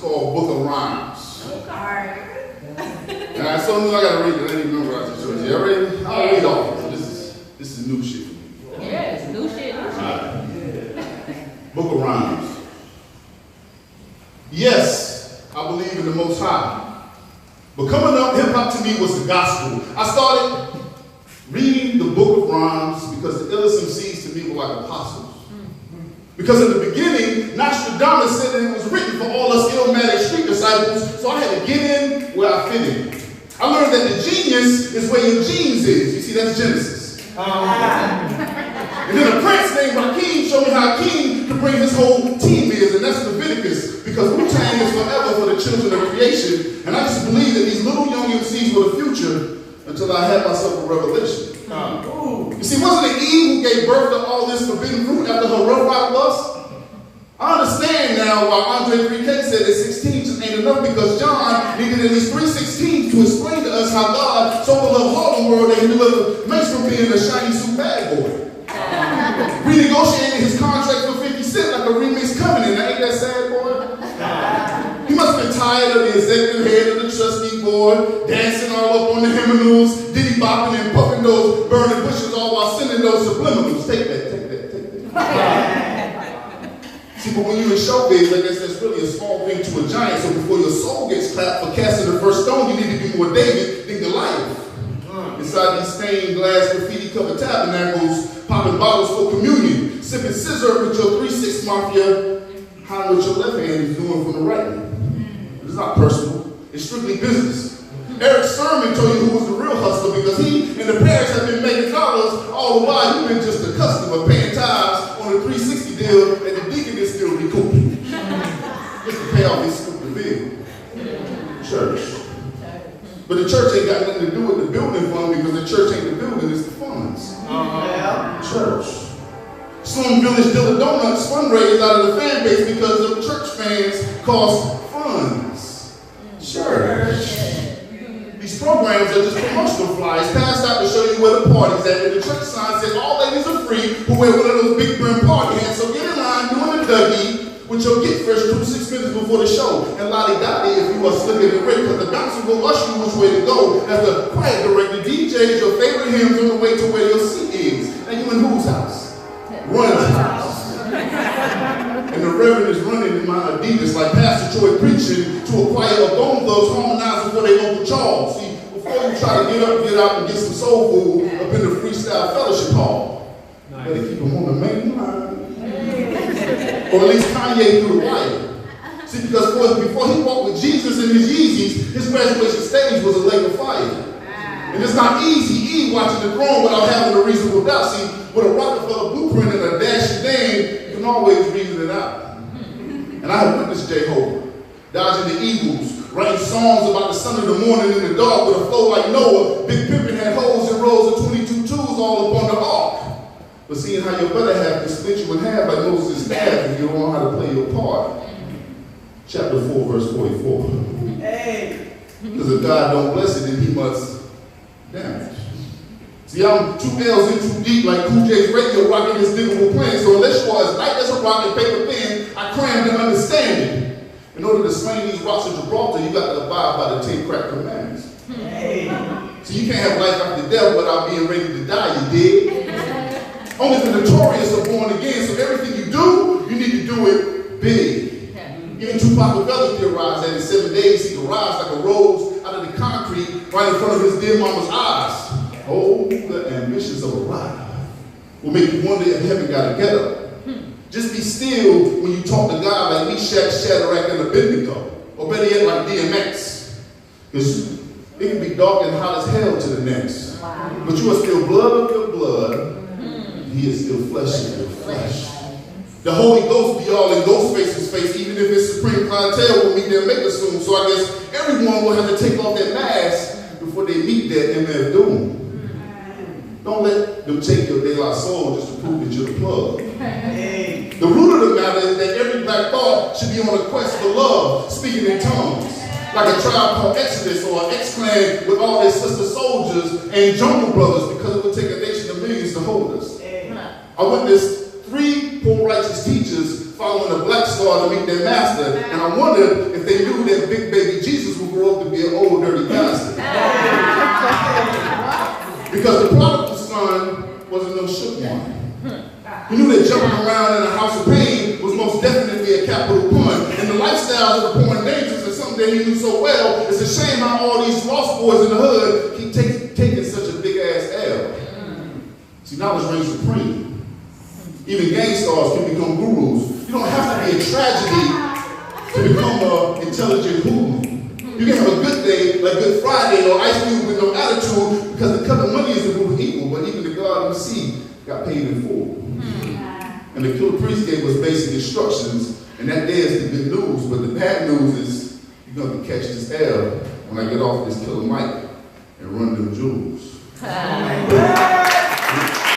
called Book of Rhymes. Alright. And I told you I gotta read it. I didn't even memorize the church. You ready? I'll read all of it. This is new shit for me. Yes, new shit, new shit. Right. Book of Rhymes. Yes, I believe in the Most High. But coming up, hip-hop to me was the gospel. I started reading the Book of Rhymes because the illest MCs to me were like apostles. Because in the beginning, Nostradamus said that it was written for all us illmatic street disciples, so I had to get in where I fit in. I learned that the genius is where your genes is. You see, that's Genesis. And then a prince named Rakim showed me how a king can bring his whole team is, and that's Leviticus, because Wu-Tang is forever for the children of creation. And I just believe that these little young MCs were the future until I had myself a revelation. You see, wasn't it Eve who gave birth to all this forbidden fruit after her rough ride lust? I understand now why Andre 3K said that 16 just ain't enough, because John needed at least 3:16 to explain to us how God so loved Harlem World that he delivered Mace from being a shiny suit bad boy. Renegotiated his contract for 50 Cent like a remix covenant. Now, ain't that sad, boy? He must have been tired of the executive head of the trustee board, dancing all up on the hymnals, diddy bopping and puffing those burning bushes all while sending those subliminals. Take that. See, but when you're in showbiz, I guess that's really a small thing to a giant. So before your soul gets clapped for casting the first stone, you need to be more David than Goliath. Inside these stained glass graffiti-covered tabernacles, popping bottles for communion, sipping scissor with your 3-6 mafia, hiding what your left hand is doing from the right hand. It's not personal. It's strictly business. Eric Sermon told you who was the real hustler, because he and the parents have been making dollars all the while. You've been just a customer paying tithes on a 360 deal and the deacon is still recouping. Just to pay off his stupid bill. Church. But the church ain't got nothing to do with the building fund, because the church ain't the building, it's the funds. Church. Slum Village Dilla Donuts fundraise out of the fan base because the church fans cost funds. Church. These programs are just promotional flyers passed out to show you where the party's at, and the church sign says all ladies are free who wear one of those big brim party hats. So get in line doing the Dougie with your get fresh 2 to 6 minutes before the show. And lolly-dolly if you are slicker than Rick, because the bouncer will usher you which way to go. As the choir director DJs your favorite hymns on the way to where your seat is. And you in whose house? Run's house. And the reverend is running in my Adidas like Pastor Troy preaching to a choir of bone thugs harmonizing for their Uncle Charles. See, before you try to get out and get some soul food up in the freestyle fellowship hall, better keep them on the main line. Or at least Kanye through the wire. See, because before he walked with Jesus in his Yeezys, his graduation stage was a lake of fire. And it's not easy watching the throne without having a reasonable doubt. See, with a Rockefeller blueprint and a dashy dame, you can always reason it out. And I have witnessed Jehovah dodging the eagles, writing songs about the sun of the morning in the dark with a flow like Noah. Big Pimpin' had holes and rows of 22 tools all upon the ark. But seeing how your better half can split you in half like Moses' staff if you don't know how to play your part. Chapter 4, verse 44. Because if God don't bless it, then he must damage. See, I'm 2 L's in too deep like Cool J's radio rocking his diggable plan. So unless you are as light as a rock and paper thin, I crammed and understanding. In order to sling these rocks of Gibraltar, you got to abide by the 10 crack commandments. So you can't have life after death without being ready to die, you dig? Only the notorious are born again, so everything you do, you need to do it big. Even Tupac Macaulay theorized that in 7 days he could rise like a rose out of the concrete right in front of his dear mama's eyes. Oh, the ambitions of a rider will make you wonder if heaven got a get up. Just be still when you talk to God like Meshach, Shadrach, and Abednego. Or better yet, like DMX. Because it can be dark and hot as hell to the next. But you are still blood of your blood. He is still flesh of your flesh. The Holy Ghost be all in Ghostface's face, even if his supreme clientele will meet their maker soon. So I guess everyone will have to take off their mask before they meet their MF Doom. Don't let them take your De La Soul just to prove that you're the plug. The root of the matter is that every black thought should be on a quest for love, speaking in tongues. Like a tribe called Exodus or an X-Clan with all their sister soldiers and Jungle Brothers, because it would take a nation of millions to hold us. I witnessed 3 poor righteous teachers following a black star to meet their master. And I wondered if they knew that big baby Jesus would grow up to be an old dirty bastard. Because the prodigal son wasn't no shook one. He knew that jumping around in a house of pain was most definitely a capital pun. And the lifestyles of the poor and dangerous is something that he knew so well. It's a shame how all these lost boys in the hood keep taking such a big ass L. See, knowledge reigns supreme. Even gang stars can become gurus. You don't have to be a tragedy to become an intelligent hoodlum. You can have a good day like Good Friday or Ice Cube with no attitude because the cut of money is the root of evil, but even the God in the sea got paid in full. And the killer priest gave us basic instructions, and that day is the good news, but the bad news is you're going to catch this L when I get off this killer mic and run them jewels.